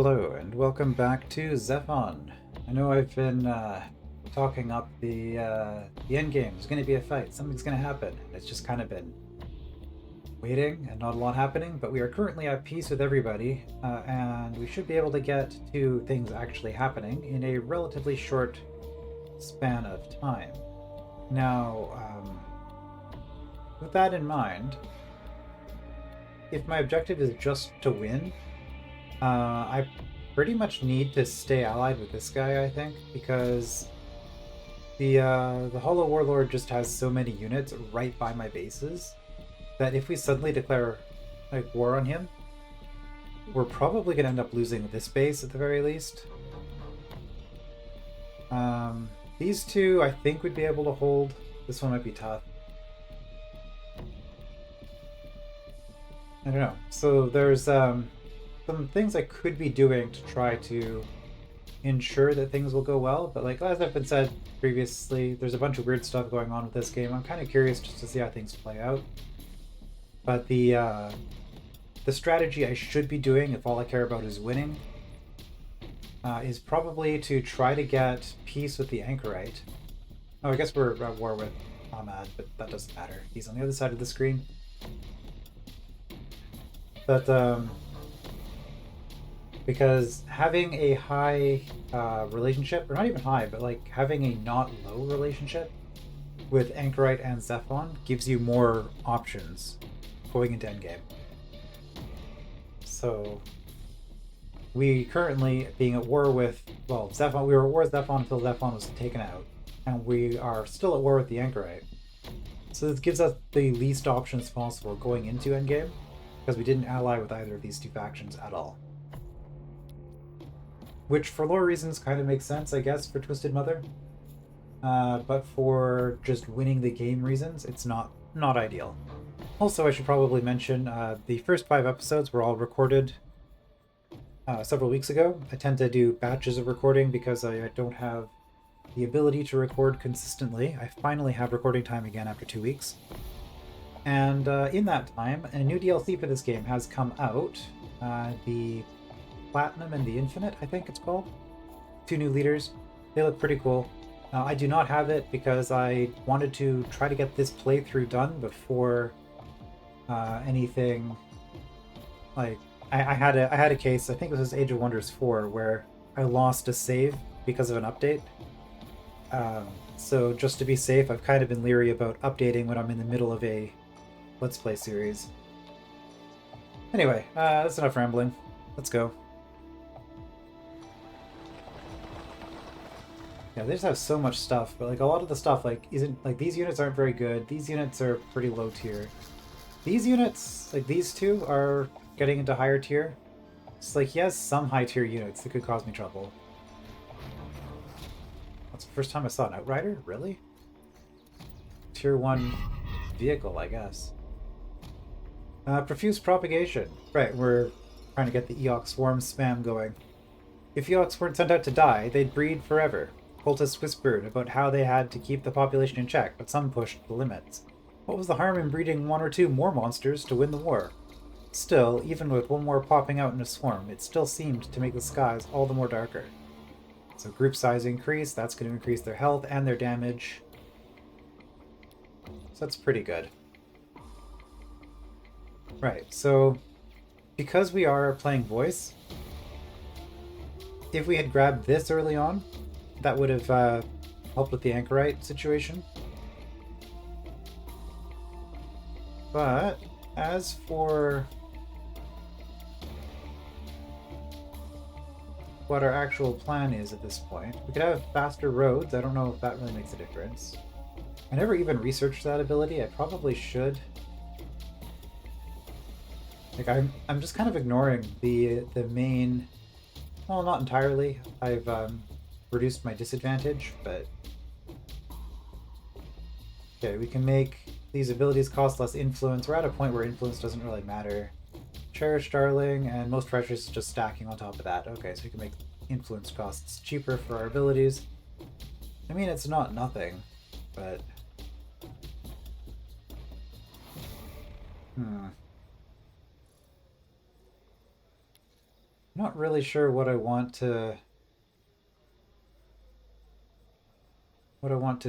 Hello and welcome back to ZEPHON. I know I've been talking up the end game. There's going to be a fight. Something's going to happen. It's just kind of been waiting and not a lot happening, but we are currently at peace with everybody, and we should be able to get to things actually happening in a relatively short span of time. Now, with that in mind, if my objective is just to win, I pretty much need to stay allied with this guy, I think, because the Hollow Warlord just has so many units right by my bases that if we suddenly declare like war on him, we're probably gonna end up losing this base at the very least. These two I think would be able to hold. This one might be tough. I don't know. So there's some things I could be doing to try to ensure that things will go well, but like as I've been said previously, there's a bunch of weird stuff going on with this game. I'm kind of curious just to see how things play out. But the strategy I should be doing, if all I care about is winning, is probably to try to get peace with the Anchorite. Oh, I guess we're at war with Ahmad, but that doesn't matter. He's on the other side of the screen. But because having a high relationship, or not even high, but like having a not low relationship with Anchorite and ZEPHON gives you more options going into endgame. So we currently being at war with, well, ZEPHON, we were at war with ZEPHON until ZEPHON was taken out, and we are still at war with the Anchorite. So this gives us the least options possible going into endgame, because we didn't ally with either of these two factions at all. Which for lore reasons kind of makes sense, I guess, for Twisted Mother. But for just winning the game reasons, it's not ideal. Also, I should probably mention the first 5 episodes were all recorded several weeks ago. I tend to do batches of recording because I don't have the ability to record consistently. I finally have recording time again after 2 weeks. And in that time, a new DLC for this game has come out. The Platinum and the Infinite, I think it's called. 2 new leaders. They look pretty cool. I do not have it because I wanted to try to get this playthrough done before anything. Like I had a case. I think it was Age of Wonders 4 where I lost a save because of an update. So just to be safe, I've kind of been leery about updating when I'm in the middle of a Let's Play series. Anyway, that's enough rambling. Let's go. Yeah, they just have so much stuff, but like a lot of the stuff like isn't like these units aren't very good. These units are pretty low tier. These units, like these two, are getting into higher tier. It's like he has some high tier units that could cause me trouble. That's the first time I saw an Outrider? Really? Tier 1 vehicle, I guess. Profuse propagation. Right, we're trying to get the Eox swarm spam going. If Eox weren't sent out to die, they'd breed forever. Cultists whispered about how they had to keep the population in check, but some pushed the limits. What was the harm in breeding 1 or 2 more monsters to win the war? Still, even with 1 more popping out in a swarm, it still seemed to make the skies all the more darker. So group size increase, that's going to increase their health and their damage. So that's pretty good. Right, so because we are playing voice, if we had grabbed this early on, that would have helped with the Anchorite situation. But as for what our actual plan is at this point, we could have faster roads. I don't know if that really makes a difference. I never even researched that ability. I probably should. Like I'm just kind of ignoring the main. Well, not entirely. I've reduced my disadvantage, but okay, we can make these abilities cost less influence. We're at a point where influence doesn't really matter. Cherished Darling and most precious just stacking on top of that. Okay, so we can make influence costs cheaper for our abilities. I mean, it's not nothing, but Not really sure what I want to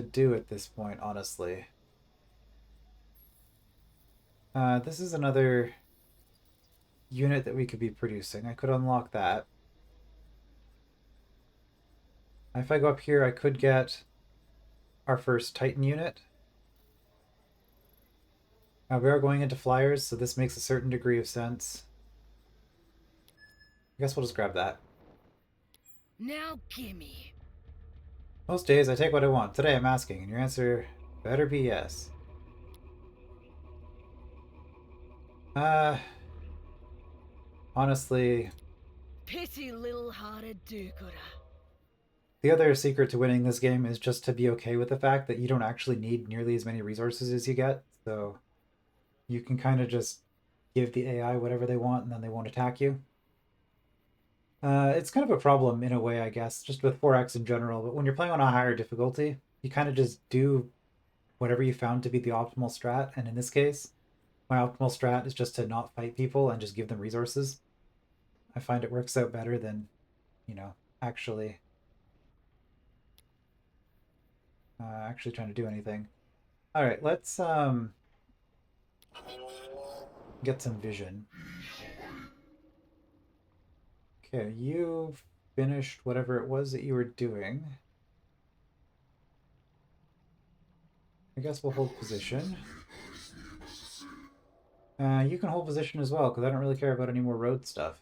do at this point, honestly. This is another unit that we could be producing. I could unlock that. If I go up here, I could get our first Titan unit. We are going into flyers, so this makes a certain degree of sense. I guess we'll just grab that. Now gimme. Most days I take what I want. Today I'm asking, and your answer better be yes. Honestly, Pity little-hearted do-gooder. the other secret to winning this game is just to be okay with the fact that you don't actually need nearly as many resources as you get, so you can kind of just give the AI whatever they want and then they won't attack you. It's kind of a problem in a way, I guess, just with 4X in general, but when you're playing on a higher difficulty, you kind of just do whatever you found to be the optimal strat, and in this case, my optimal strat is just to not fight people and just give them resources. I find it works out better than, you know, actually actually trying to do anything. All right, let's get some vision. Okay, you finished whatever it was that you were doing. I guess we'll hold position. You can hold position as well, because I don't really care about any more road stuff.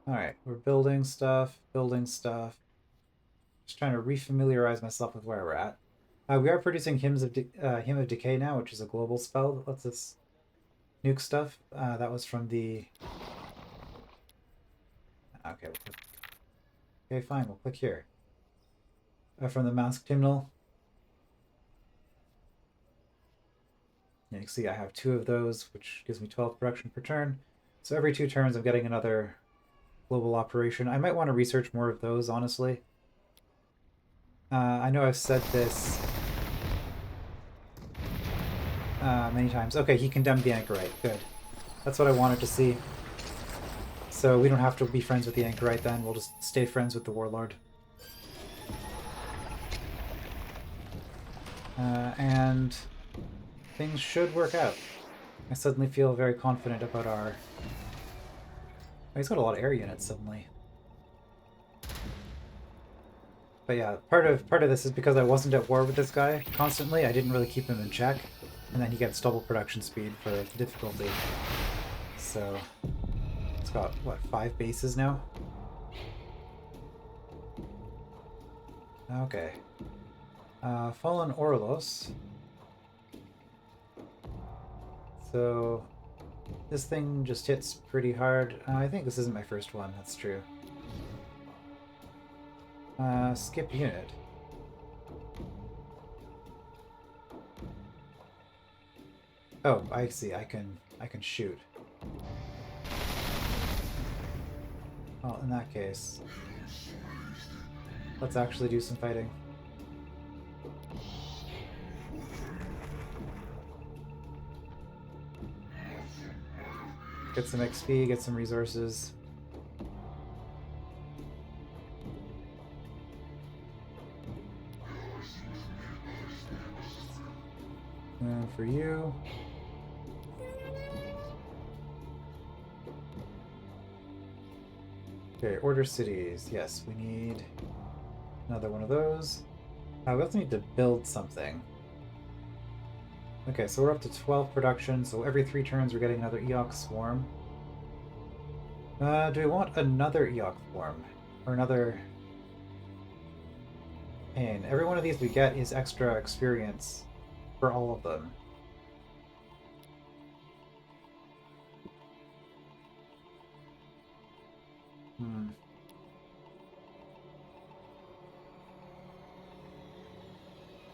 Alright, we're building stuff, building stuff. Just trying to refamiliarize myself with where we're at. We are producing Hymn of Decay now, which is a global spell that lets us nuke stuff. That was from the... Okay, okay, fine, we'll click here. From the Masked Hymnal. You can see I have 2 of those, which gives me 12 production per turn. So every 2 turns I'm getting another global operation. I might want to research more of those, honestly. I know I've said this many times. Okay, he condemned the Anchorite. Good. That's what I wanted to see. So we don't have to be friends with the Anchorite then. We'll just stay friends with the Warlord. And things should work out. I suddenly feel very confident about our... Oh, he's got a lot of air units suddenly. But yeah, part of this is because I wasn't at war with this guy constantly. I didn't really keep him in check. And then he gets double production speed for difficulty. So it's got, what, 5 bases now? Okay. Fallen Orlos. So this thing just hits pretty hard. I think this isn't my first one, that's true. Skip unit. Oh, I see. I can shoot. Well, in that case, let's actually do some fighting. Get some XP, get some resources. And for you... Okay, order cities. Yes, we need another one of those. We also need to build something. Okay, so we're up to 12 production, so every 3 turns we're getting another Eoc Swarm. Do we want another Eoc Swarm? Or another... And every one of these we get is extra experience for all of them.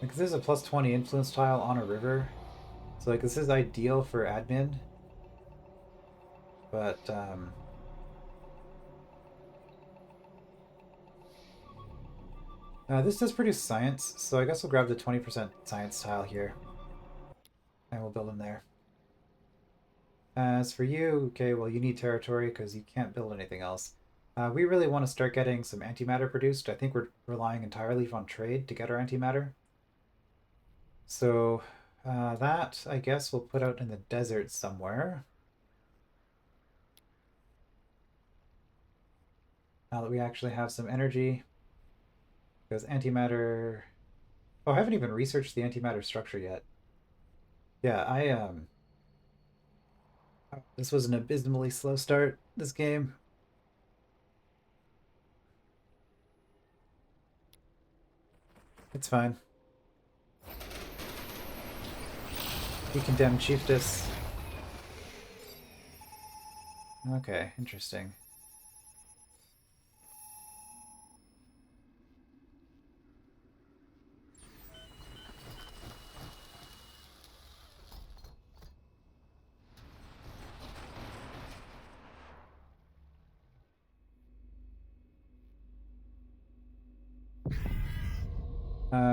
Because there's a plus 20 influence tile on a river. So like this is ideal for admin. But this does produce science, so I guess we'll grab the 20% science tile here. And we'll build them there. As for you, okay, well, you need territory because you can't build anything else. We really want to start getting some antimatter produced. I think we're relying entirely on trade to get our antimatter. So that, I guess, we'll put out in the desert somewhere. Now that we actually have some energy. Because antimatter... Oh, I haven't even researched the antimatter structure yet. Yeah, this was an abysmally slow start, this game. It's fine. He condemned Chiefess. Okay, interesting.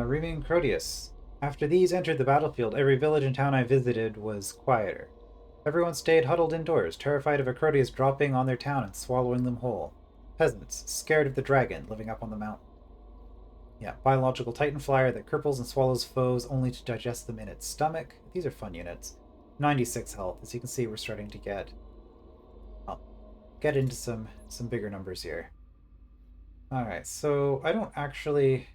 Remy and Crodius. After these entered the battlefield, every village and town I visited was quieter. Everyone stayed huddled indoors, terrified of a Crodius dropping on their town and swallowing them whole. Peasants, scared of the dragon living up on the mountain. Yeah, biological titan flyer that cripples and swallows foes only to digest them in its stomach. These are fun units. 96 health. As you can see, we're starting to get into some bigger numbers here. Alright, so I don't actually...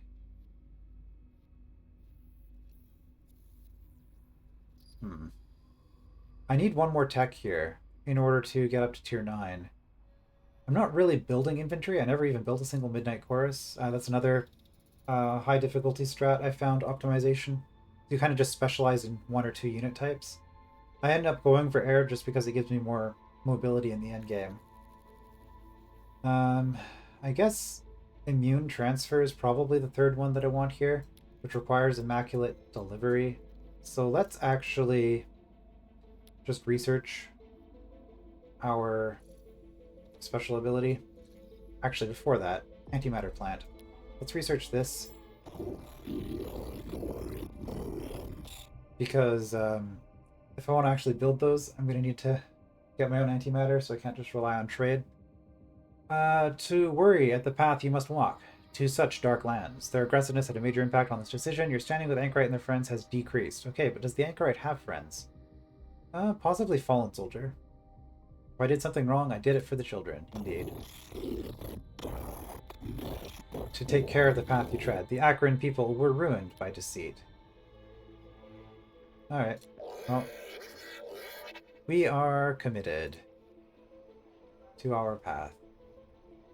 I need one more tech here in order to get up to tier 9. I'm not really building infantry. I never even built a single Midnight Chorus. That's another high difficulty strat I found optimization. You kind of just specialize in one or two unit types. I end up going for air just because it gives me more mobility in the end game. I guess immune transfer is probably the third one that I want here, which requires immaculate delivery. So let's actually just research our special ability. Actually, before that, antimatter plant. Let's research this. Because if I want to actually build those, I'm going to need to get my own antimatter, so I can't just rely on trade. To worry at the path you must walk to such dark lands. Their aggressiveness had a major impact on this decision. Your standing with Anchorite and their friends has decreased. Okay, but does the Anchorite have friends? Possibly Fallen Soldier. If I did something wrong, I did it for the children, indeed. To take care of the path you tread. The Akron people were ruined by deceit. Alright. Well, we are committed to our path.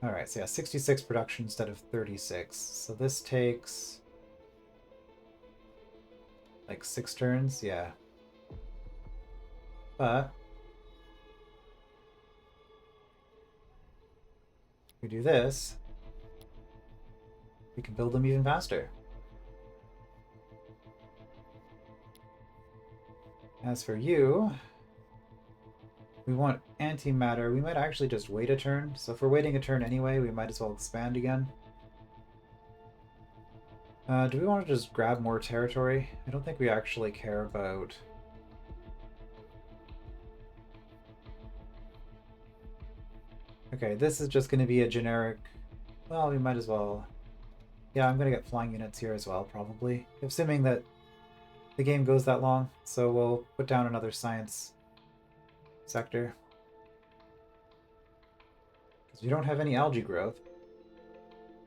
Alright, so yeah, 66 production instead of 36. So this takes... like 6 turns? Yeah. But... if we do this, we can build them even faster. As for you, we want antimatter. We might actually just wait a turn. So if we're waiting a turn anyway, we might as well expand again. Do we want to just grab more territory? I don't think we actually care about... Okay, this is just going to be a generic... Well, we might as well... Yeah, I'm going to get flying units here as well, probably. Assuming that the game goes that long. So we'll put down another science sector. Because we don't have any algae growth.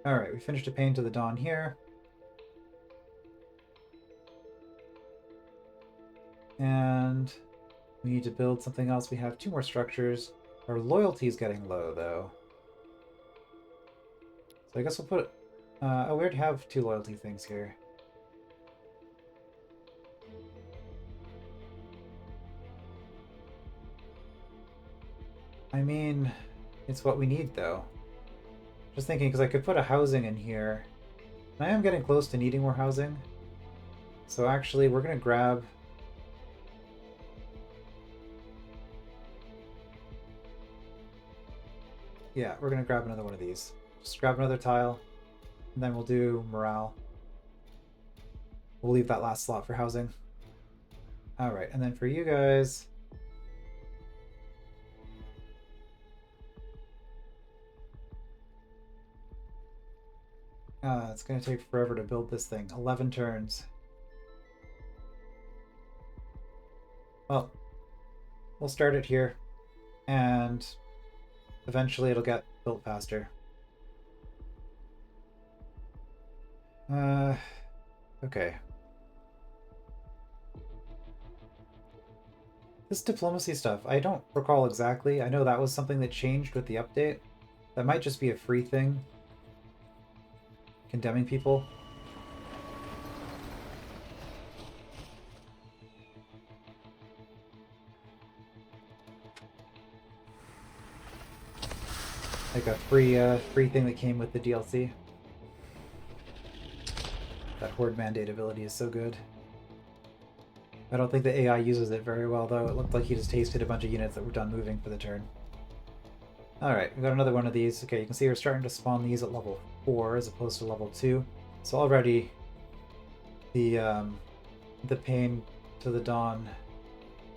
Alright, we finished a Pain to the Dawn here. And we need to build something else. We have 2 more structures. Our loyalty is getting low, though. So I guess we'll put... oh, we already have 2 loyalty things here. I mean, it's what we need, though. Just thinking, because I could put a housing in here. I am getting close to needing more housing. So actually, we're going to grab... Yeah, we're going to grab another one of these. Just grab another tile, and then we'll do morale. We'll leave that last slot for housing. Alright, and then for you guys... It's going to take forever to build this thing. 11 turns. Well, we'll start it here, and eventually it'll get built faster. Okay. This diplomacy stuff, I don't recall exactly. I know that was something that changed with the update. That might just be a free thing. Condemning people. Like a free thing that came with the DLC. That Horde Mandate ability is so good. I don't think the AI uses it very well, though. It looked like he just tasted a bunch of units that were done moving for the turn. Alright, we got another one of these. Okay, you can see we're starting to spawn these at level 4 as opposed to level 2. So already the pain to the dawn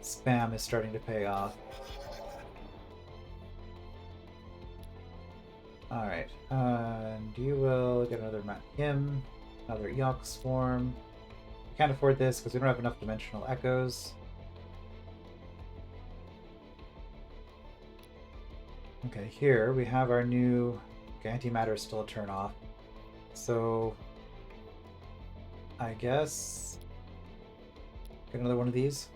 spam is starting to pay off. Alright, and you will get another Him, another Eox Swarm. We can't afford this because we don't have enough dimensional echoes. Okay, here we have our new... Okay, antimatter is still a turn off. So... I guess... Get another one of these.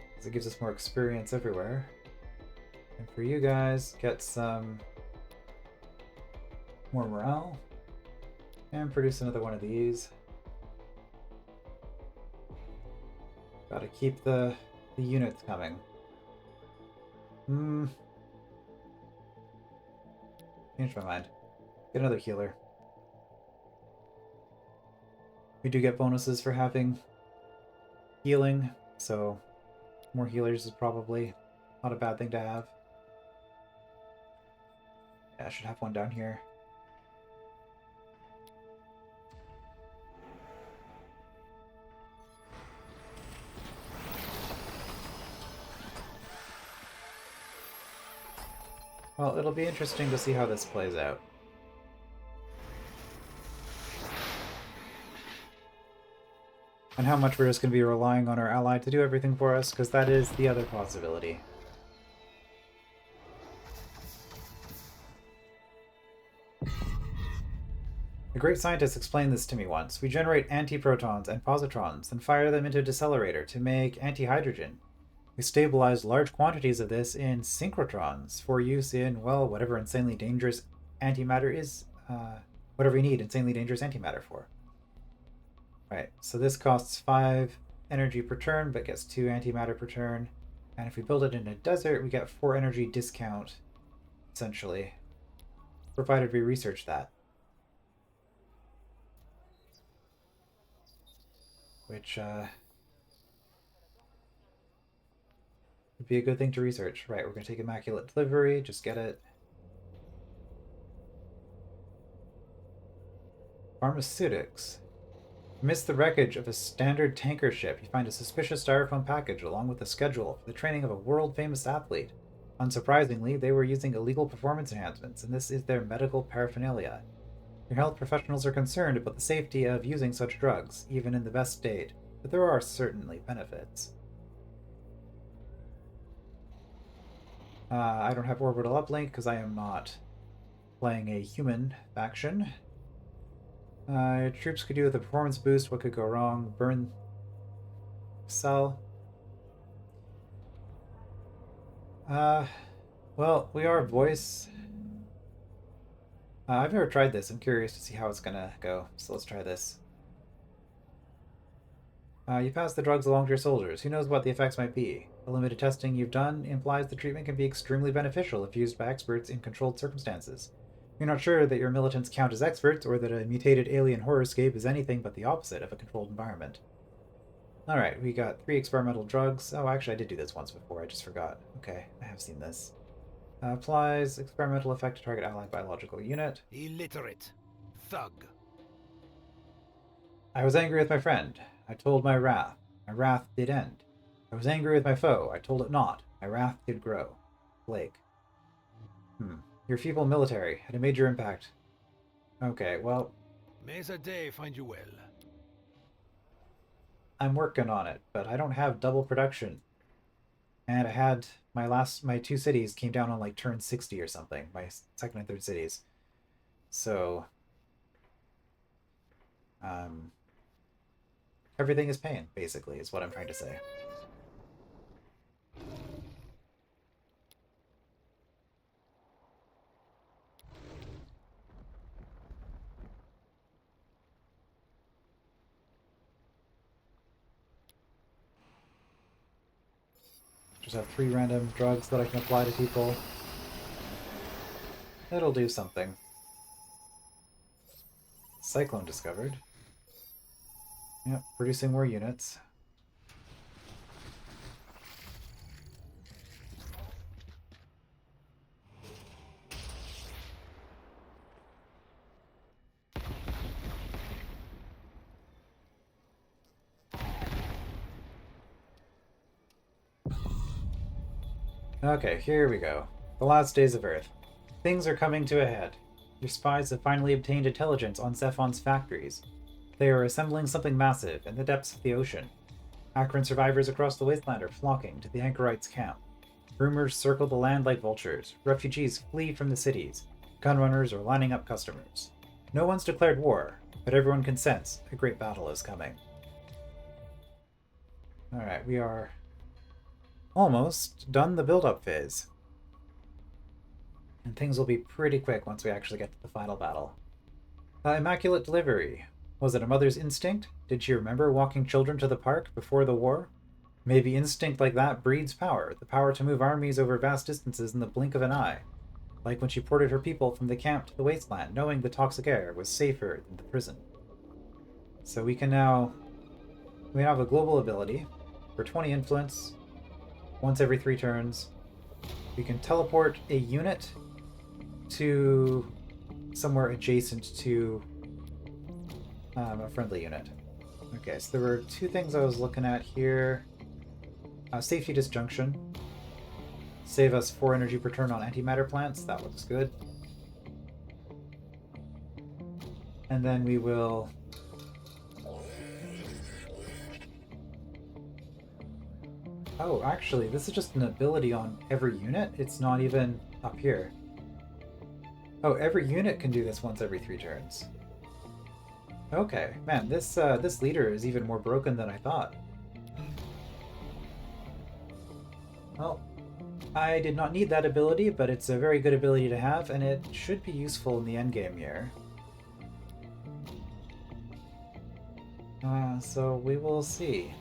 Because it gives us more experience everywhere. And for you guys, get some... more morale. And produce another one of these. Gotta keep the units coming. Changed my mind. Get another healer. We do get bonuses for having healing, so more healers is probably not a bad thing to have. Yeah, I should have one down here. Well, it'll be interesting to see how this plays out. And how much we're just going to be relying on our ally to do everything for us, because that is the other possibility. A great scientist explained this to me once. We generate antiprotons and positrons, and fire them into a decelerator to make antihydrogen. We stabilize large quantities of this in synchrotrons for use in, well, whatever insanely dangerous antimatter is, whatever you need insanely dangerous antimatter for. Right, so this costs 5 energy per turn, but gets 2 antimatter per turn. And if we build it in a desert, we get 4 energy discount, essentially. Provided we research that. Which, would be a good thing to research. Right, we're going to take Immaculate Delivery, just get it. Pharmaceutics. Amidst the wreckage of a standard tanker ship, you find a suspicious styrofoam package along with a schedule for the training of a world-famous athlete. Unsurprisingly, they were using illegal performance enhancements, and this is their medical paraphernalia. Your health professionals are concerned about the safety of using such drugs, even in the best state, but there are certainly benefits. I don't have orbital uplink because I am not playing a human faction. Troops could do with a performance boost. What could go wrong? Burn. Sell. Well, we are voice. I've never tried this. I'm curious to see how it's gonna go. So let's try this. You pass the drugs along to your soldiers. Who knows what the effects might be? The limited testing you've done implies the treatment can be extremely beneficial if used by experts in controlled circumstances. You're not sure that your militants count as experts, or that a mutated alien horrorscape is anything but the opposite of a controlled environment. Alright, we got 3 experimental drugs. Oh, actually, I did do this once before. I just forgot. Okay, I have seen this. Applies experimental effect to target allied biological unit. Illiterate. Thug. I was angry with my friend. I told my wrath. My wrath did end. I was angry with my foe. I told it not. My wrath did grow. Blake. Your feeble military had a major impact. Okay, well, May the day find you well. I'm working on it, but I don't have double production. And I had my two cities came down on like turn 60 or something, my second and third cities. So, everything is pain, basically, is what I'm trying to say. Just have 3 random drugs that I can apply to people. It'll do something. Cyclone discovered. Yep, producing more units. Okay, here we go. The last days of Earth. Things are coming to a head. Your spies have finally obtained intelligence on ZEPHON's factories. They are assembling something massive in the depths of the ocean. Akron survivors across the wasteland are flocking to the anchorites' camp. Rumors circle the land like vultures. Refugees flee from the cities. Gunrunners are lining up customers. No one's declared war, but everyone can sense a great battle is coming. Alright, we are almost done the build-up phase. And things will be pretty quick once we actually get to the final battle. Immaculate Delivery. Was it a mother's instinct? Did she remember walking children to the park before the war? Maybe instinct like that breeds power, the power to move armies over vast distances in the blink of an eye. Like when she ported her people from the camp to the wasteland, knowing the toxic air was safer than the prison. So we now have a global ability for 20 influence, once every 3 turns. We can teleport a unit to somewhere adjacent to a friendly unit. Okay, so there were 2 things I was looking at here. Safety Disjunction. Save us 4 energy per turn on antimatter plants. That looks good. And then we will... Oh, actually, this is just an ability on every unit? It's not even up here. Oh, every unit can do this once every 3 turns. Okay, man, this leader is even more broken than I thought. Well, I did not need that ability, but it's a very good ability to have, and it should be useful in the endgame here. So we will see.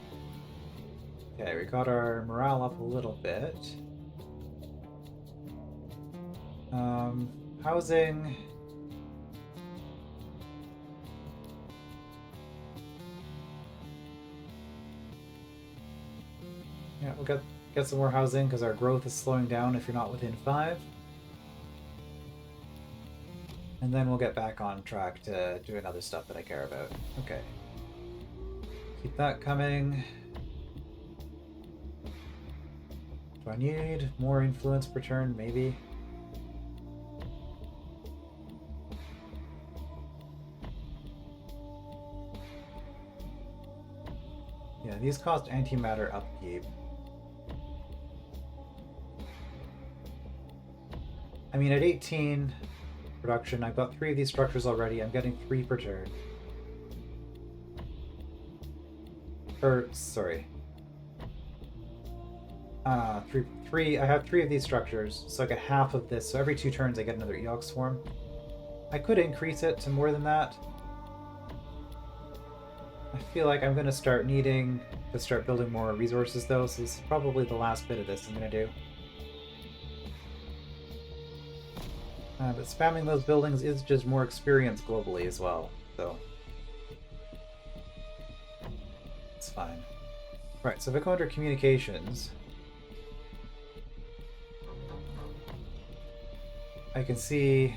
Okay, we got our morale up a little bit. Housing... Yeah, we'll get some more housing because our growth is slowing down if you're not within 5. And then we'll get back on track to doing other stuff that I care about. Okay. Keep that coming. Do I need more influence per turn? Maybe. Yeah, these cost antimatter upkeep. I mean, at 18 production, I've got 3 of these structures already. I'm getting 3 per turn. Sorry. Three. I have 3 of these structures, so I get half of this. So every 2 turns, I get another Eox Swarm. I could increase it to more than that. I feel like I'm going to start needing to start building more resources, though, so this is probably the last bit of this I'm going to do. But spamming those buildings is just more experience globally as well, so it's fine. Right, so if I go under communications, I can see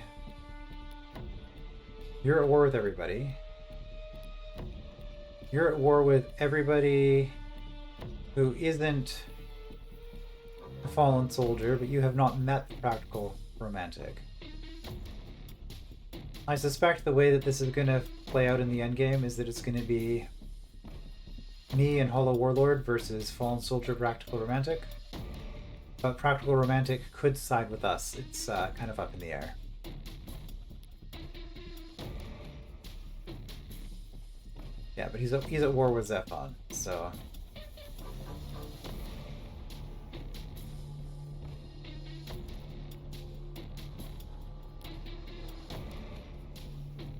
you're at war with everybody. You're at war with everybody who isn't fallen soldier, but you have not met the practical romantic. I suspect the way that this is going to play out in the endgame is that it's going to be me and Hollow Warlord versus Fallen Soldier Practical Romantic. But Practical Romantic could side with us. It's kind of up in the air. Yeah, but he's at war with ZEPHON, so...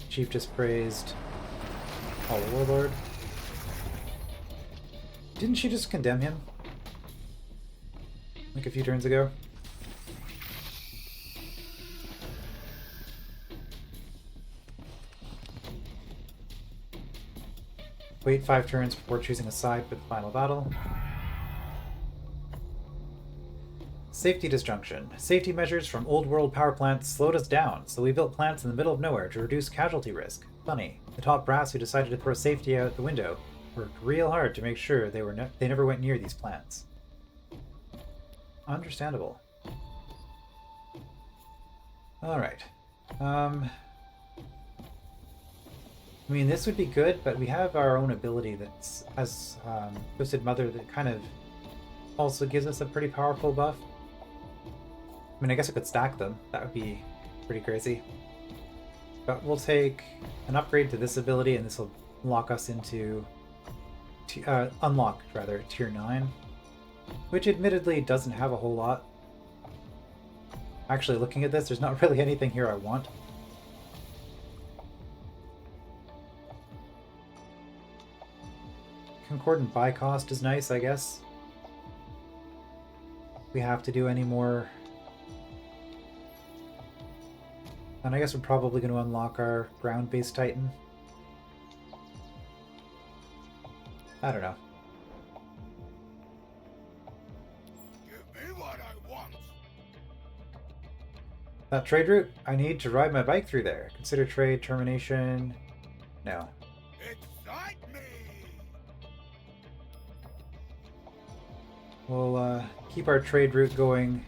Chief just praised Hollow Warlord. Didn't she just condemn him? Like a few turns ago? Wait 5 turns before choosing a side for the final battle. Safety disjunction. Safety measures from old world power plants slowed us down, so we built plants in the middle of nowhere to reduce casualty risk. Funny. The top brass who decided to throw safety out the window worked real hard to make sure they never went near these plants. Understandable. Alright. I mean, this would be good, but we have our own ability that's, as Twisted Mother, that kind of also gives us a pretty powerful buff. I mean, I guess I could stack them. That would be pretty crazy. But we'll take an upgrade to this ability, and this will lock us into... unlock, rather, Tier 9. Which admittedly doesn't have a whole lot. Actually, looking at this, there's not really anything here I want. Concordant buy cost is nice, I guess. If we have to do any more... And I guess we're probably going to unlock our ground-based Titan. I don't know. Give me what I want. That trade route? I need to ride my bike through there. Consider trade termination. No. Excite me. We'll keep our trade route going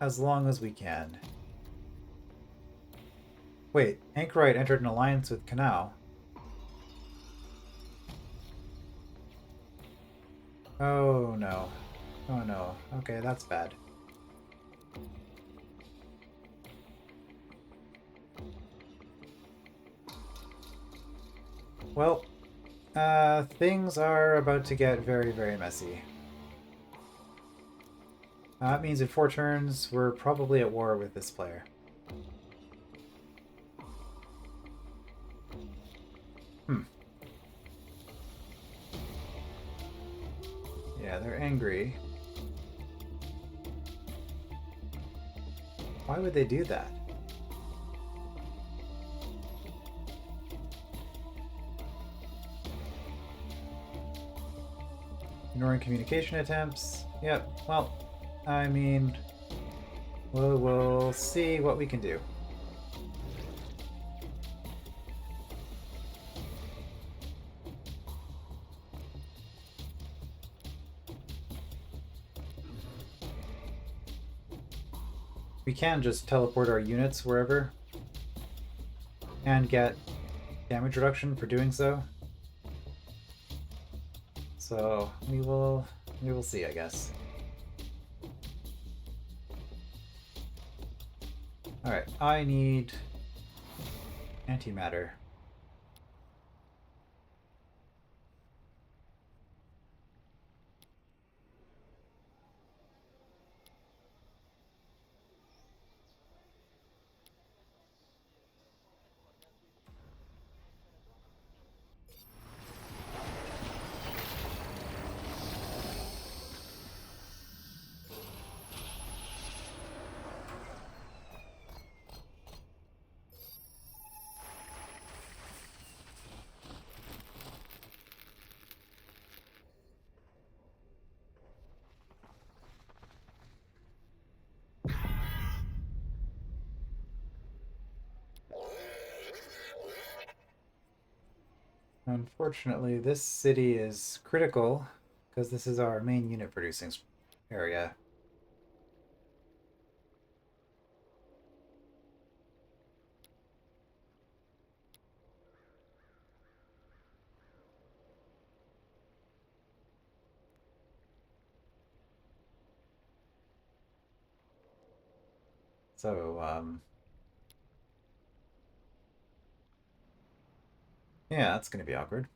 as long as we can. Wait, Anchorite entered an alliance with Canal. Oh no. Oh no. Okay, that's bad. Well, things are about to get very, very messy. That means in 4 turns, we're probably at war with this player. Yeah, they're angry. Why would they do that? Ignoring communication attempts. Yep, well, I mean, we'll see what we can do. We can just teleport our units wherever and get damage reduction for doing so. So we will see, I guess. Alright, I need antimatter. Unfortunately, this city is critical because this is our main unit producing area. So, yeah, that's going to be awkward.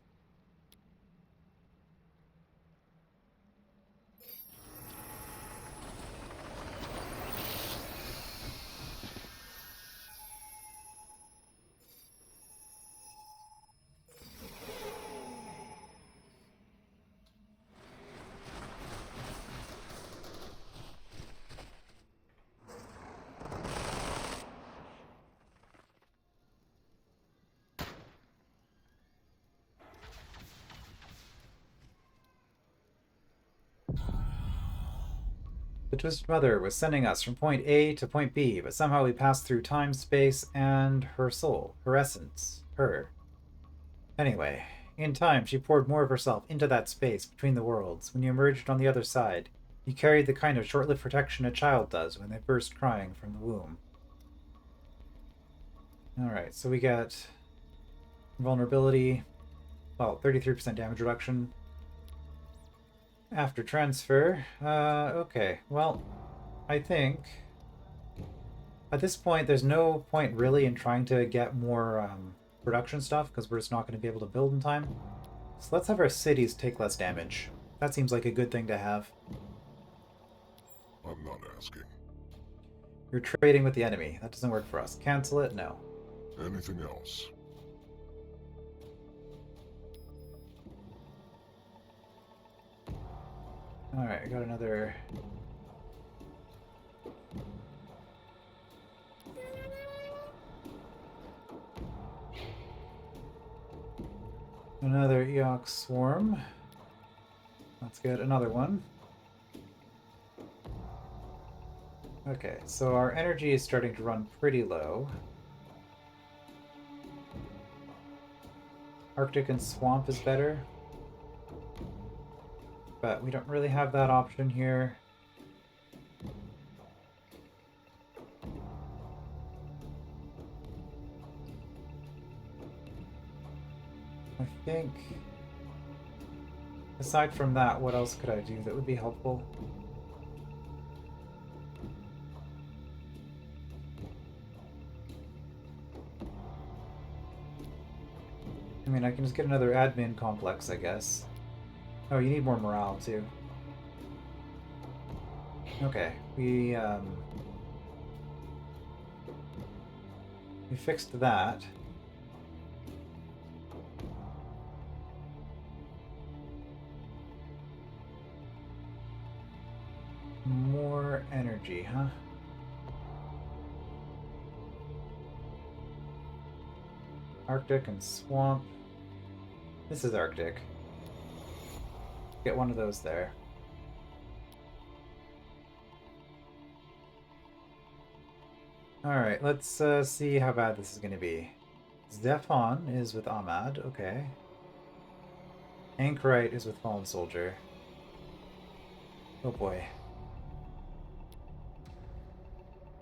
The Twisted Mother was sending us from point A to point B, but somehow we passed through time, space, and her soul, her essence, her. Anyway, in time, she poured more of herself into that space between the worlds. When you emerged on the other side, you carried the kind of short-lived protection a child does when they burst crying from the womb. Alright, so we get vulnerability, well, 33% damage reduction. After transfer, okay, well, I think at this point there's no point really in trying to get more production stuff because we're just not going to be able to build in time. So let's have our cities take less damage. That seems like a good thing to have. I'm not asking. You're trading with the enemy. That doesn't work for us. Cancel it? No. Anything else? Alright, I got another... Another Eox Swarm. Let's get another one. Okay, so our energy is starting to run pretty low. Arctic and Swamp is better. But we don't really have that option here. I think... aside from that, what else could I do that would be helpful? I mean, I can just get another admin complex, I guess. Oh, you need more morale, too. Okay, we fixed that. More energy, huh? Arctic and Swamp. This is Arctic. Get one of those there. Alright, let's see how bad this is going to be. ZEPHON is with Ahmad, okay. Anchorite is with Fallen Soldier. Oh boy.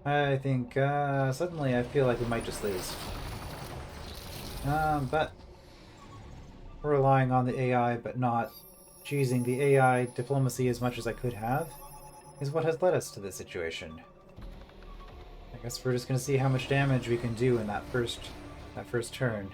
I think suddenly I feel like we might just lose. But we're relying on the AI, but not choosing the AI diplomacy as much as I could have, is what has led us to this situation. I guess we're just gonna see how much damage we can do in that first turn.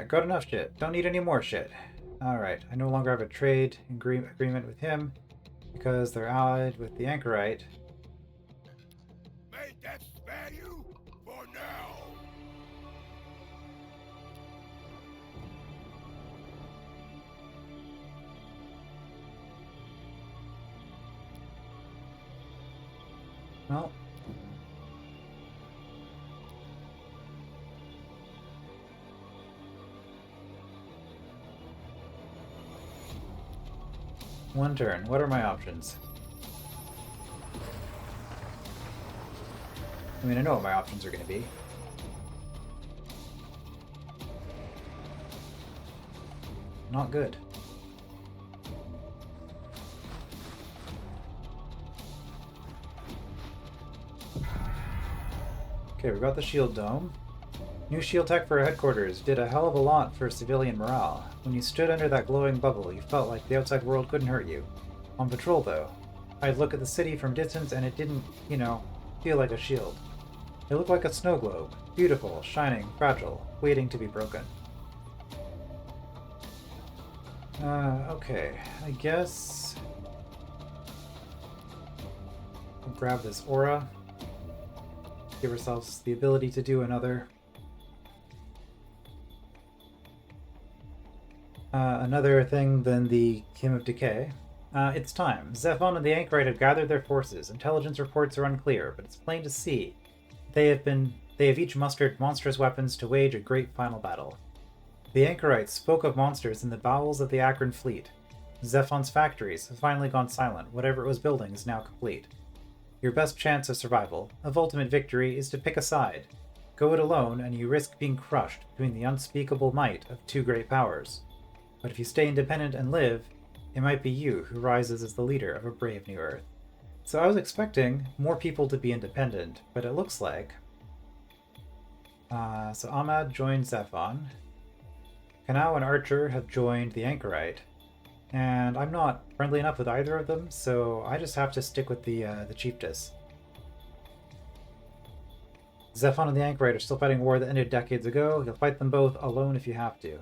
Got enough shit. Don't need any more shit. Alright, I no longer have a trade agreement with him because they're allied with the Anchorite. May that spare you for now. Well, one turn. What are my options? I mean, I know what my options are going to be. Not good. Okay, we got the shield dome. New shield tech for our headquarters did a hell of a lot for civilian morale. When you stood under that glowing bubble, you felt like the outside world couldn't hurt you. On patrol, though, I'd look at the city from distance and it didn't, you know, feel like a shield. It looked like a snow globe. Beautiful, shining, fragile, waiting to be broken. Okay. I guess... we'll grab this aura. Give ourselves the ability to do another thing than the Kim of Decay. It's time. ZEPHON and the Anchorite have gathered their forces. Intelligence reports are unclear, but it's plain to see they have each mustered monstrous weapons to wage a great final battle. The Anchorite spoke of monsters in the bowels of the Akron fleet. ZEPHON's factories have finally gone silent. Whatever it was building is now complete. Your best chance of survival, of ultimate victory, is to pick a side. Go it alone, and you risk being crushed between the unspeakable might of two great powers. But if you stay independent and live, it might be you who rises as the leader of a brave new Earth. So I was expecting more people to be independent, but it looks like... so Ahmad joined ZEPHON. Kanao and Archer have joined the Anchorite. And I'm not friendly enough with either of them, so I just have to stick with the Chiefess. ZEPHON and the Anchorite are still fighting a war that ended decades ago. You'll fight them both alone if you have to.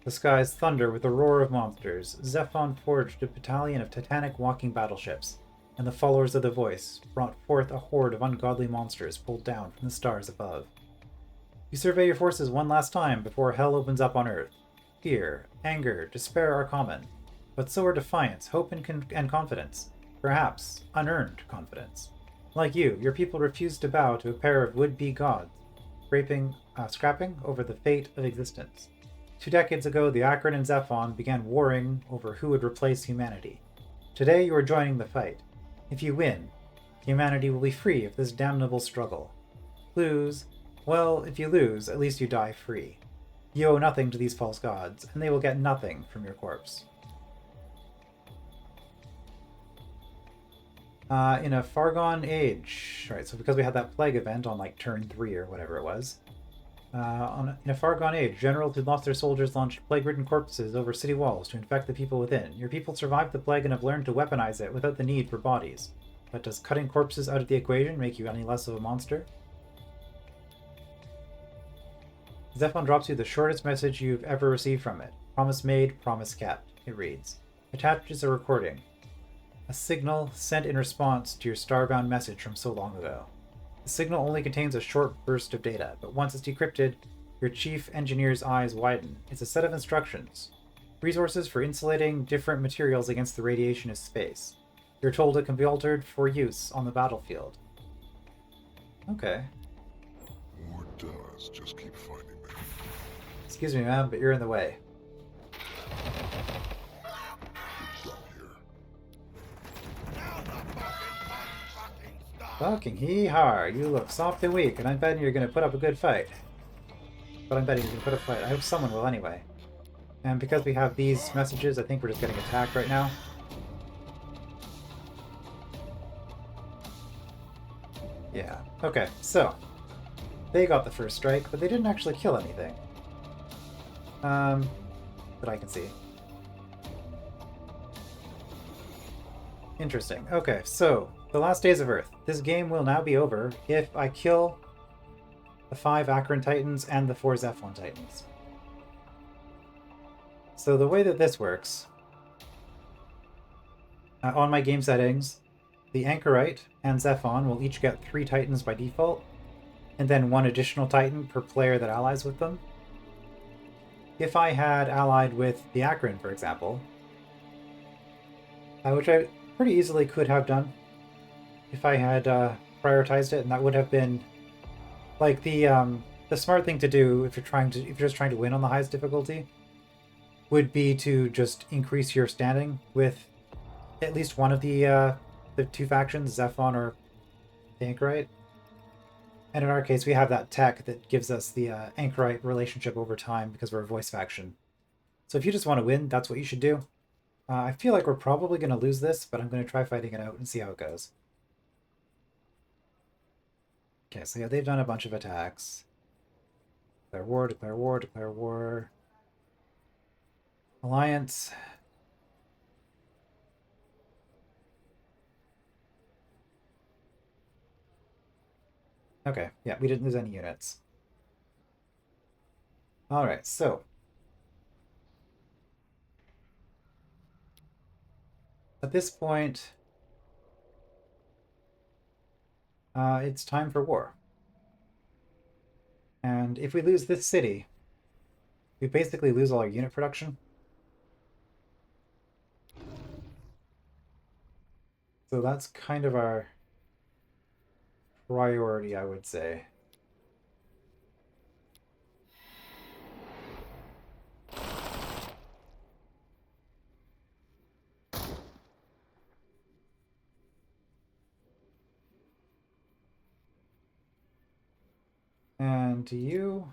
The skies thunder with a roar of monsters. ZEPHON forged a battalion of titanic walking battleships, and the followers of the voice brought forth a horde of ungodly monsters pulled down from the stars above. You survey your forces one last time before hell opens up on Earth. Fear, anger, despair are common, but so are defiance, hope, and confidence. Perhaps unearned confidence. Like you, your people refused to bow to a pair of would-be gods, scrapping over the fate of existence. 2 decades ago, the Akron and ZEPHON began warring over who would replace humanity. Today, you are joining the fight. If you win, humanity will be free of this damnable struggle. Lose, well, if you lose, at least you die free. You owe nothing to these false gods, and they will get nothing from your corpse. In a far gone age... Right, so because we had that plague event on, like, turn 3 or whatever it was. In a far gone age, generals who lost their soldiers launched plague-ridden corpses over city walls to infect the people within. Your people survived the plague and have learned to weaponize it without the need for bodies. But does cutting corpses out of the equation make you any less of a monster? ZEPHON drops you the shortest message you've ever received from it. Promise made, promise kept, it reads. Attached is a recording. A signal sent in response to your starbound message from so long ago. The signal only contains a short burst of data, but once it's decrypted, your chief engineer's eyes widen. It's a set of instructions. Resources for insulating different materials against the radiation of space. You're told it can be altered for use on the battlefield. Okay. Or does just keep finding me. Excuse me, ma'am, but you're in the way. Down here. Fucking hee-har, you look soft and weak, and I'm betting you're gonna put up a good fight. But I'm betting you're gonna put up a fight. I hope someone will anyway. And because we have these messages, I think we're just getting attacked right now. Yeah, okay, so. They got the first strike, but they didn't actually kill anything. That I can see. Interesting. Okay, so, the last days of Earth. This game will now be over if I kill the 5 Akron Titans and the 4 ZEPHON Titans. So the way that this works, on my game settings, the Anchorite and ZEPHON will each get 3 Titans by default, and then 1 additional Titan per player that allies with them. If I had allied with the Akron, for example, which I pretty easily could have done if I had prioritized it, and that would have been like the smart thing to do if you're just trying to win on the highest difficulty would be to just increase your standing with at least one of the 2 factions, ZEPHON or the Anchorite. And in our case, we have that tech that gives us the anchorite relationship over time because we're a voice faction. So if you just want to win, that's what you should do. I feel like we're probably going to lose this, but I'm going to try fighting it out and see how it goes. Okay, so yeah, they've done a bunch of attacks. Declare war, declare war, declare war. Alliance. Okay, yeah, we didn't lose any units. Alright, so at this point, it's time for war. And if we lose this city, we basically lose all our unit production. So that's kind of our priority, I would say. And to you...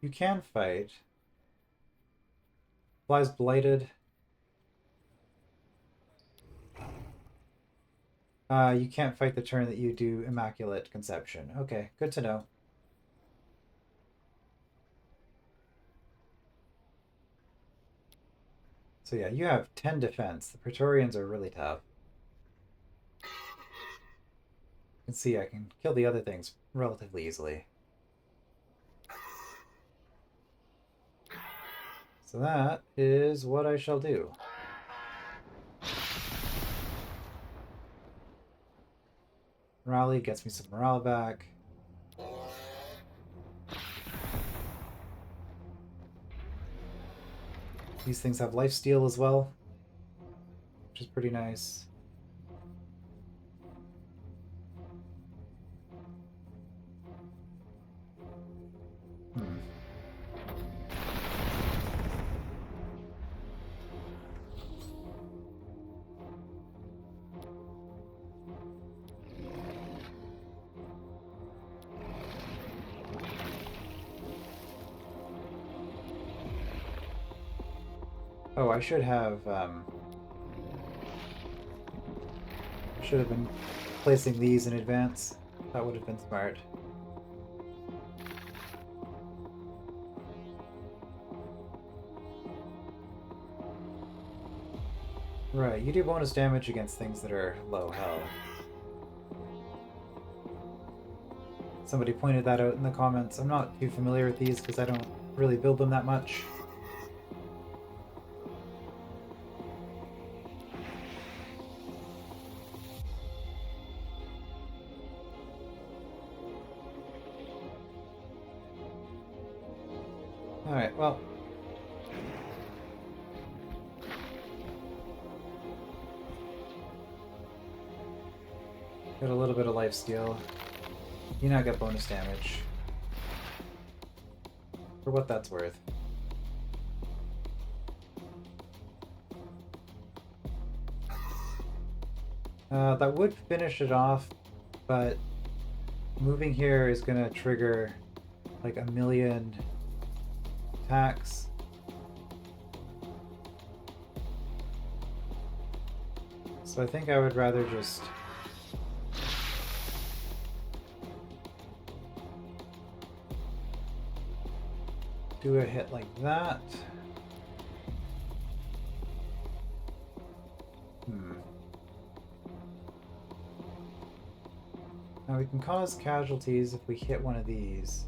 You can fight. Flies blighted. You can't fight the turn that you do Immaculate Conception. Okay, good to know. So yeah, you have 10 defense. The Praetorians are really tough. You can see I can kill the other things relatively easily. So that is what I shall do. Rally gets me some morale back. These things have lifesteal as well, which is pretty nice. Hmm. Oh, I should have been placing these in advance. That would have been smart. Right, you do bonus damage against things that are low health. Somebody pointed that out in the comments. I'm not too familiar with these because I don't really build them that much. Alright, well. Got a little bit of lifesteal. You now get bonus damage. For what that's worth. That would finish it off, but moving here is gonna trigger like a million attacks. So I think I would rather just do a hit like that. Now we can cause casualties if we hit one of these.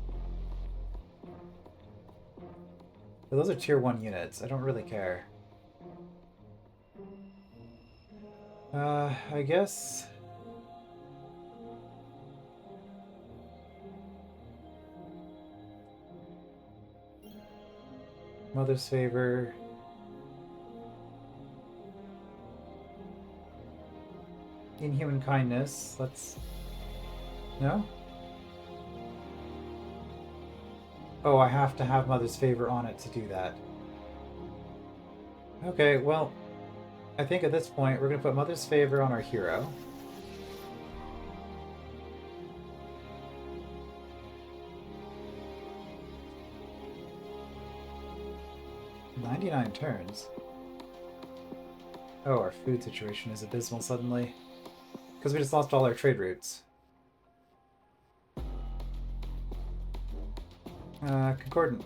But those are tier 1 units. I don't really care. I guess... Mother's Favor. Inhuman Kindness. Let's... No? Oh, I have to have Mother's Favor on it to do that. Okay, well, I think at this point we're going to put Mother's Favor on our hero. "99 turns? Oh, our food situation is abysmal suddenly. Because we just lost all our trade routes. Concordant.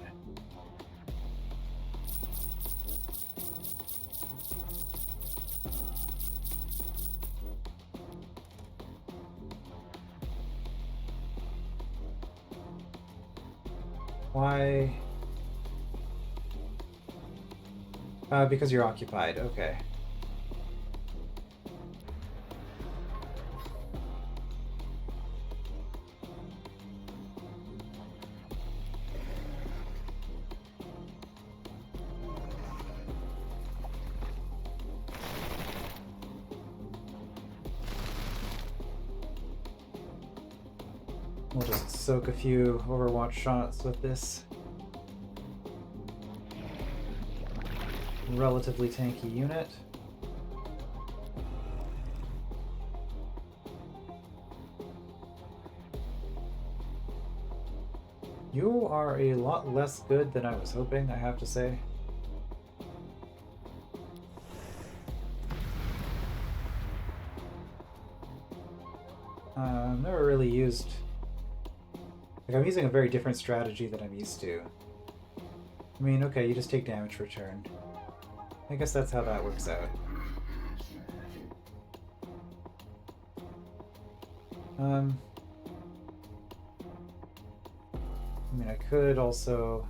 Why? Because you're occupied. Okay. We'll just soak a few Overwatch shots with this relatively tanky unit. You are a lot less good than I was hoping, I have to say. I've never really used... Like, I'm using a very different strategy than I'm used to. I mean, okay, you just take damage per turn. I guess that's how that works out. I mean, I could also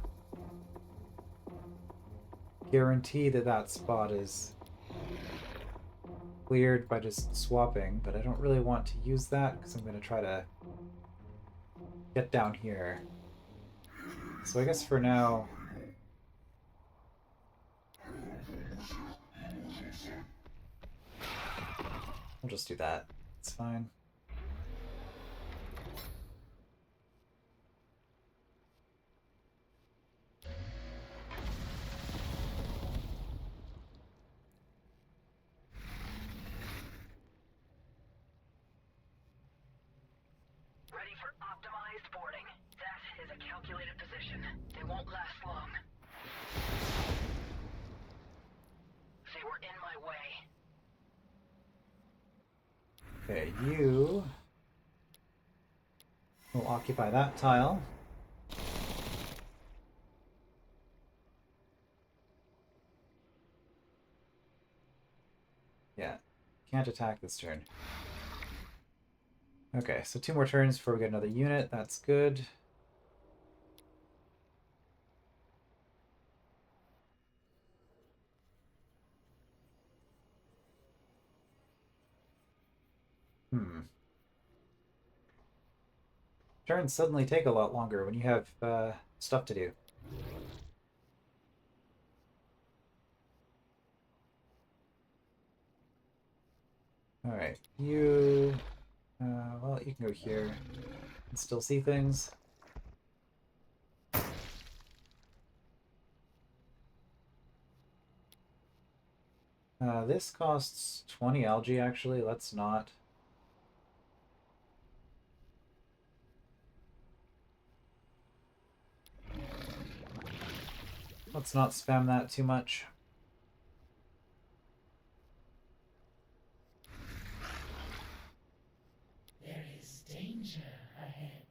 guarantee that that spot is cleared by just swapping, but I don't really want to use that because I'm going to try to get down here. So I guess for now... I'll just do that. It's fine. Ready for optimized boarding. That is a calculated position. They won't last long. They were in my way. Okay, you will occupy that tile. Yeah, can't attack this turn. Okay, so 2 more turns before we get another unit. That's good. Turns suddenly take a lot longer when you have stuff to do. Alright, you... well, you can go here and still see things. This costs 20 algae, actually. Let's not. Let's not spam that too much. There is danger ahead.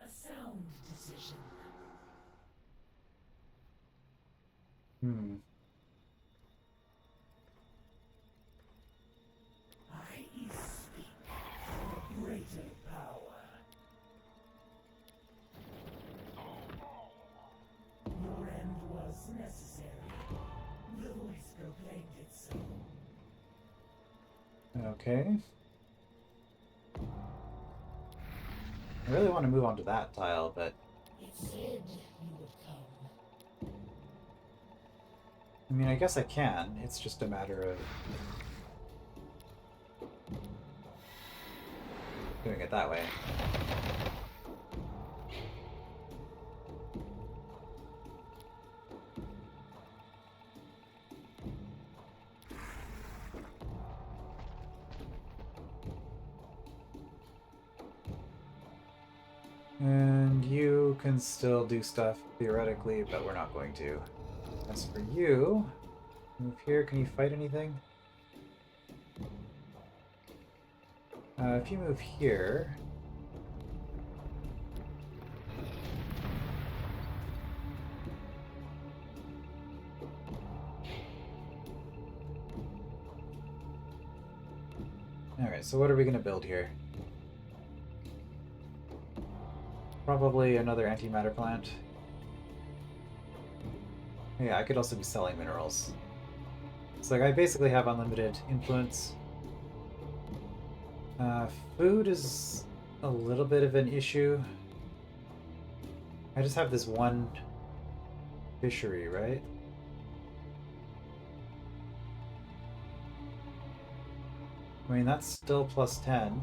A sound decision. I speak for greater power. Your end was necessary. The voice proclaimed it so. Okay. I really want to move on to that tile, but... It said you would come. I mean, I guess I can. It's just a matter of... doing it that way. can still do stuff theoretically, but we're not going to. As for you, move here. Can you fight anything? If you move here... Alright, so what are we going to build here? Probably another antimatter plant. Yeah, I could also be selling minerals. It's like I basically have unlimited influence. Food is a little bit of an issue. I just have this one fishery, right? I mean, that's still plus 10.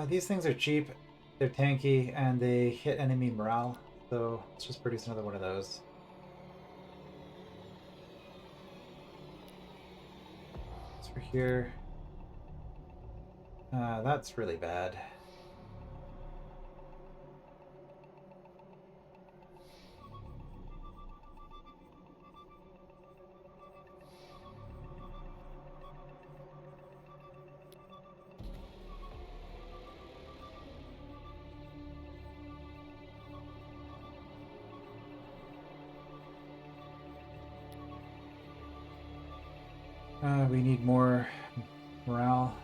These things are cheap, they're tanky, and they hit enemy morale, so let's just produce another one of those. As for here... that's really bad. We need more morale.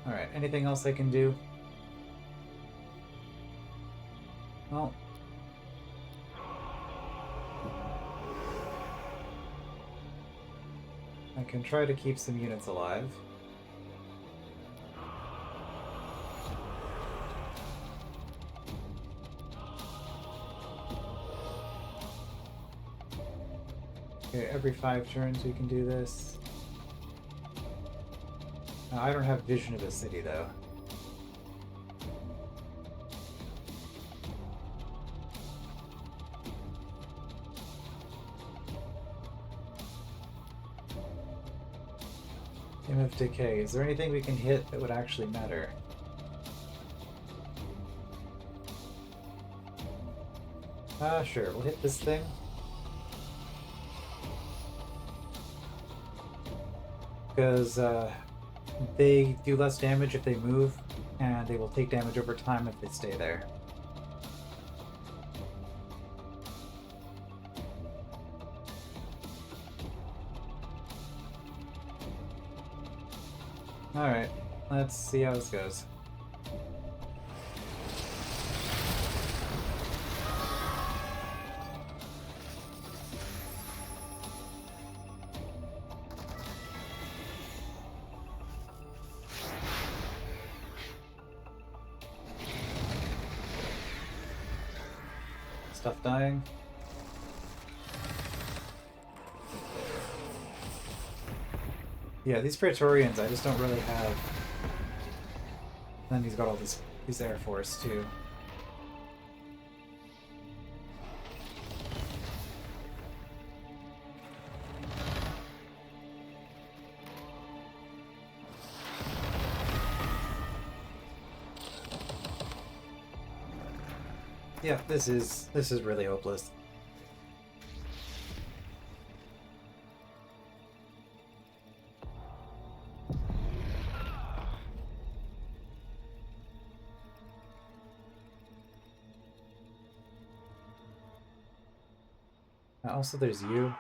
Alright, anything else I can do? Well... I can try to keep some units alive. Okay, every 5 turns we can do this. I don't have vision of the city, though. Game of Decay. Is there anything we can hit that would actually matter? Sure, we'll hit this thing. Because, they do less damage if they move, and they will take damage over time if they stay there. Alright, let's see how this goes. Stuff dying. Yeah, these Praetorians, I just don't really have. And then he's got all these Air Force too. Yeah, this is really hopeless. Also, there's you.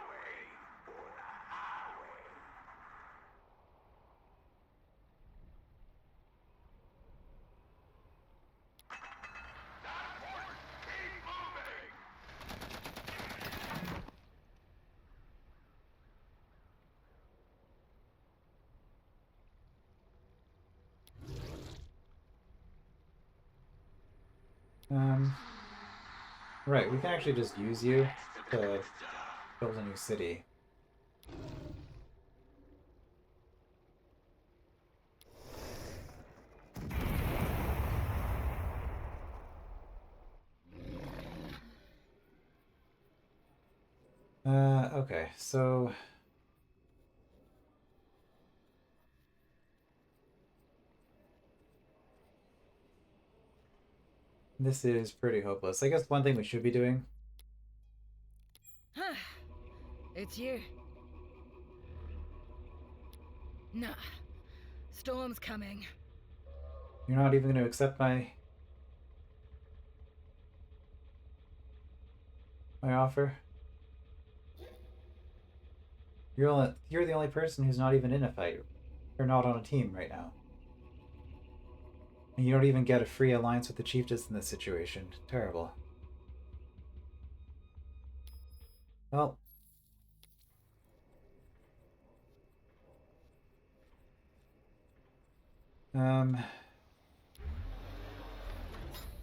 Right, we can actually just use you to build a new city. Okay, so this is pretty hopeless. I guess one thing we should be doing. Huh. It's you. Nah. Storm's coming. You're not even going to accept my offer. You're the only person who's not even in a fight, or not on a team right now. And you don't even get a free alliance with the chiefess in this situation. Terrible. Well,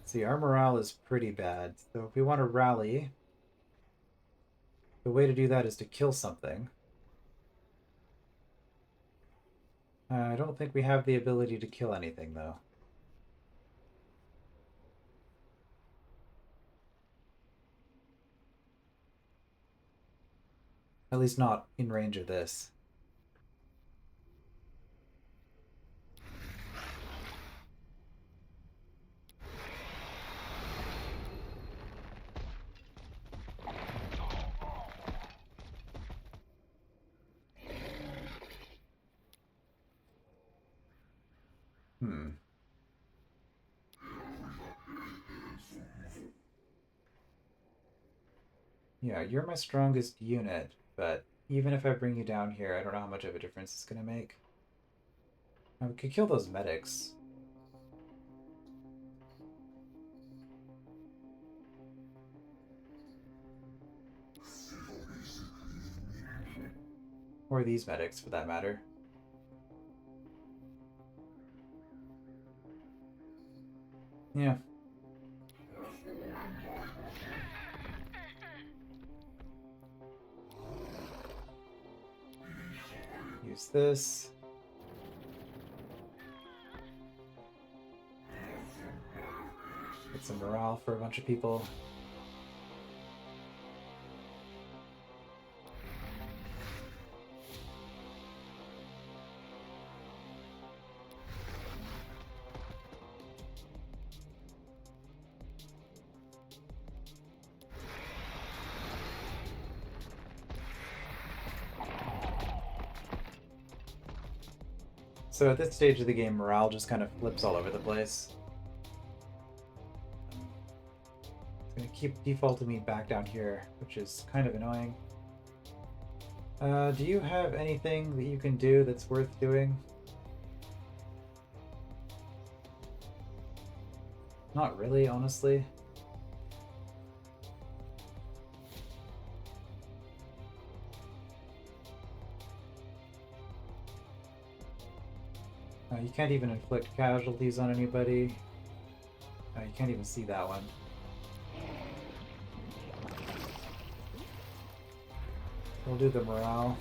see, our morale is pretty bad. So if we want to rally, the way to do that is to kill something. I don't think we have the ability to kill anything, though. At least not in range of this. Hmm. Yeah, you're my strongest unit, but even if I bring you down here, I don't know how much of a difference it's gonna make. We could kill those medics. Or these medics, for that matter. Yeah. Use this. Get some morale for a bunch of people. So at this stage of the game, morale just kind of flips all over the place. It's going to keep defaulting me back down here, which is kind of annoying. Do you have anything that you can do that's worth doing? Not really, honestly. You can't even inflict casualties on anybody. You can't even see that one. We'll do the morale.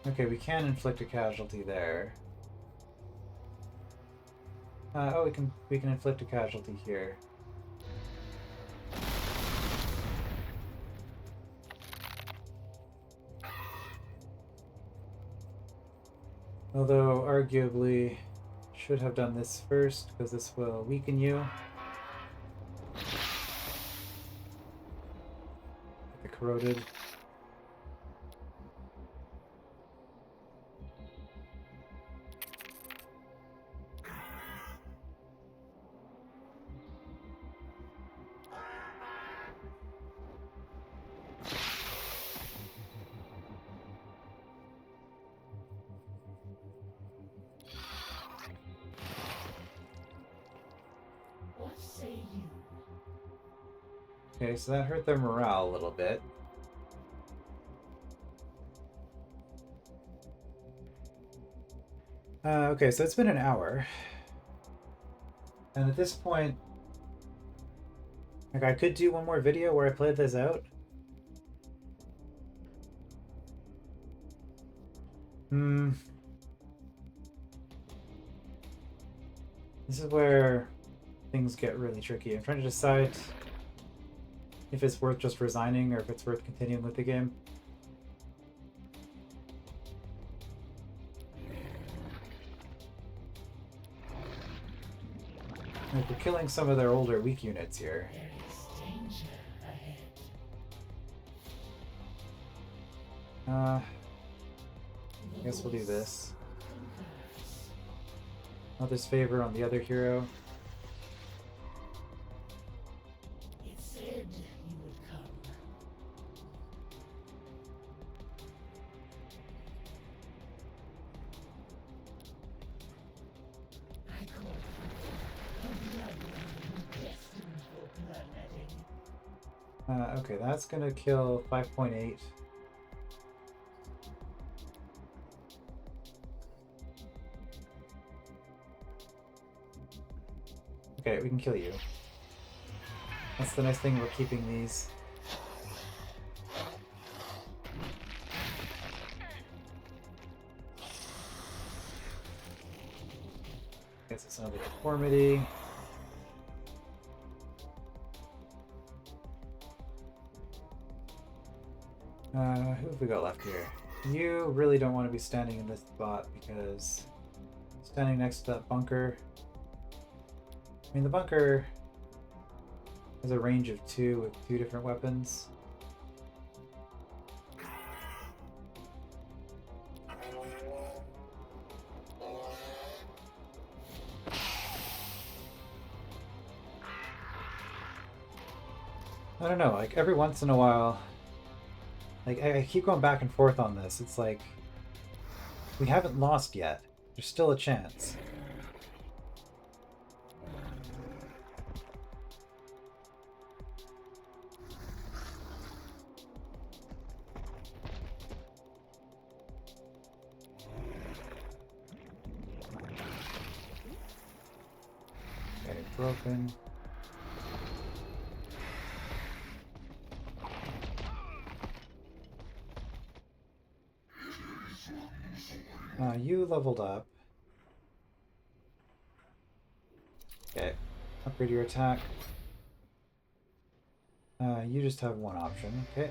Okay, we can inflict a casualty there. Oh, we can inflict a casualty here. Although, arguably, should have done this first, because this will weaken you. Get the corroded. What say you? Okay, so that hurt their morale a little bit. Okay, so it's been an hour. And at this point, like, I could do one more video where I played this out. This is where things get really tricky. I'm trying to decide if it's worth just resigning or if it's worth continuing with the game. Like, we're killing some of their older weak units here. There is danger ahead. I guess we'll do this. Mother's favor on the other hero. It said you would come. I call you a bloodline destined for bloodletting. Okay, that's gonna kill 5.8. Okay, we can kill you. That's the nice thing about keeping these. Guess it's another deformity. Who have we got left here? You really don't want to be standing in this spot because standing next to that bunker. I mean, the bunker has a range of 2 with 2 different weapons. I don't know, like every once in a while, like I keep going back and forth on this. It's like, we haven't lost yet. There's still a chance. Okay, broken. You leveled up. Okay, upgrade your attack. You just have one option, okay.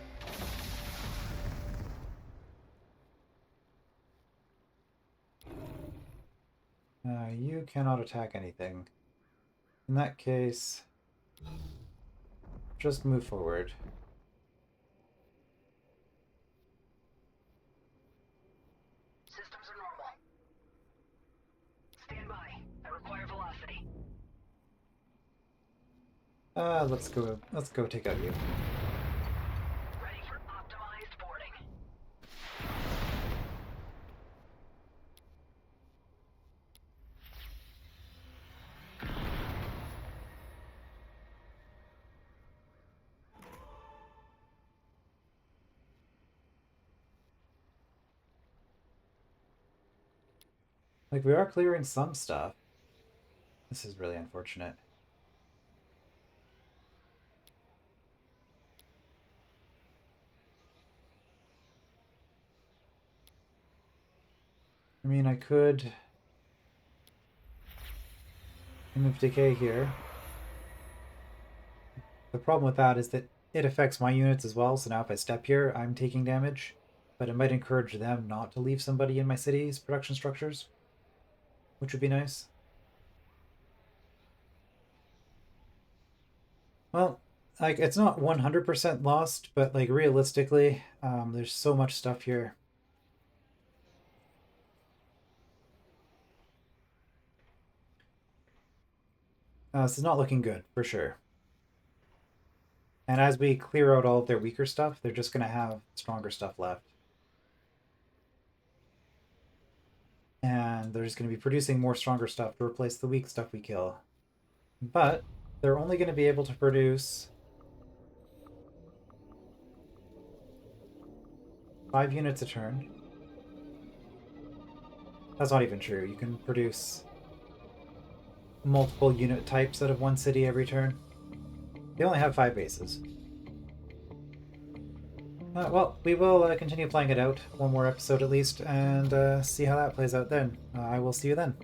You cannot attack anything. In that case, just move forward. Systems are normal. Stand by. I require velocity. Let's go take out you. Ready for optimized boarding. Like, we are clearing some stuff. This is really unfortunate. I mean, I could remove decay here. The problem with that is that it affects my units as well, so now if I step here, I'm taking damage. But it might encourage them not to leave somebody in my city's production structures, which would be nice. Well, like, it's not 100% lost, but like realistically, there's so much stuff here. This is not looking good, for sure. And as we clear out all of their weaker stuff, they're just going to have stronger stuff left. And they're just going to be producing more stronger stuff to replace the weak stuff we kill. But they're only going to be able to produce 5 units a turn. That's not even true. You can produce multiple unit types out of one city every turn. They only have 5 bases. Well, we will continue playing it out one more episode at least, and see how that plays out then. I will see you then.